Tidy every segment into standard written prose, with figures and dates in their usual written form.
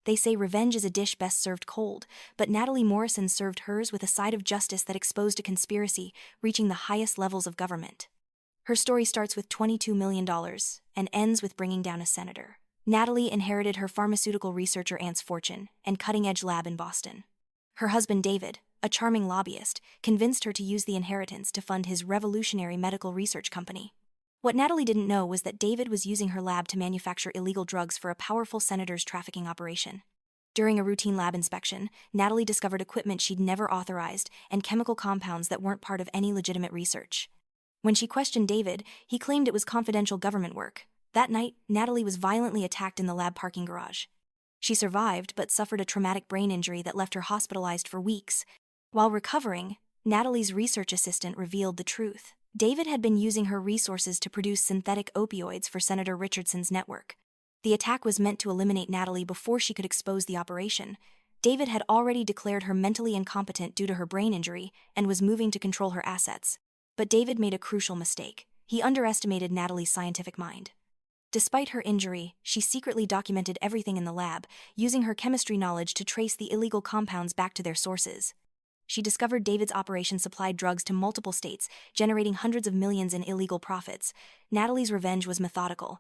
They say revenge is a dish best served cold, but Natalie Morrison served hers with a side of justice that exposed a conspiracy reaching the highest levels of government. Her story starts with $22 million and ends with bringing down a senator. Natalie inherited her pharmaceutical researcher aunt's fortune and cutting-edge lab in Boston. Her husband David, a charming lobbyist, convinced her to use the inheritance to fund his revolutionary medical research company. What Natalie didn't know was that David was using her lab to manufacture illegal drugs for a powerful senator's trafficking operation. During a routine lab inspection, Natalie discovered equipment she'd never authorized and chemical compounds that weren't part of any legitimate research. When she questioned David, he claimed it was confidential government work. That night, Natalie was violently attacked in the lab parking garage. She survived but suffered a traumatic brain injury that left her hospitalized for weeks. While recovering, Natalie's research assistant revealed the truth. David had been using her resources to produce synthetic opioids for Senator Richardson's network. The attack was meant to eliminate Natalie before she could expose the operation. David had already declared her mentally incompetent due to her brain injury and was moving to control her assets. But David made a crucial mistake. He underestimated Natalie's scientific mind. Despite her injury, she secretly documented everything in the lab, using her chemistry knowledge to trace the illegal compounds back to their sources. She discovered David's operation supplied drugs to multiple states, generating hundreds of millions in illegal profits. Natalie's revenge was methodical.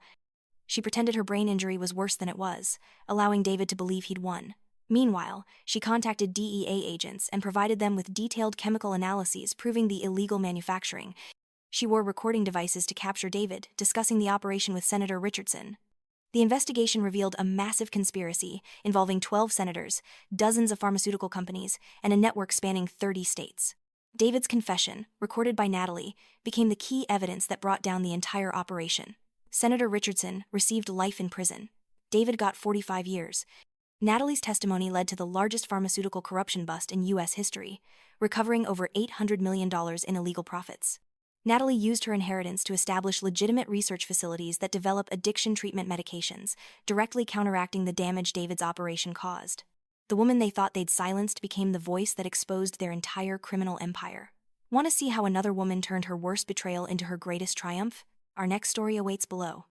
She pretended her brain injury was worse than it was, allowing David to believe he'd won. Meanwhile, she contacted DEA agents and provided them with detailed chemical analyses proving the illegal manufacturing. She wore recording devices to capture David, discussing the operation with Senator Richardson. The investigation revealed a massive conspiracy involving 12 senators, dozens of pharmaceutical companies, and a network spanning 30 states. David's confession, recorded by Natalie, became the key evidence that brought down the entire operation. Senator Richardson received life in prison. David got 45 years. Natalie's testimony led to the largest pharmaceutical corruption bust in U.S. history, recovering over $800 million in illegal profits. Natalie used her inheritance to establish legitimate research facilities that develop addiction treatment medications, directly counteracting the damage David's operation caused. The woman they thought they'd silenced became the voice that exposed their entire criminal empire. Want to see how another woman turned her worst betrayal into her greatest triumph? Our next story awaits below.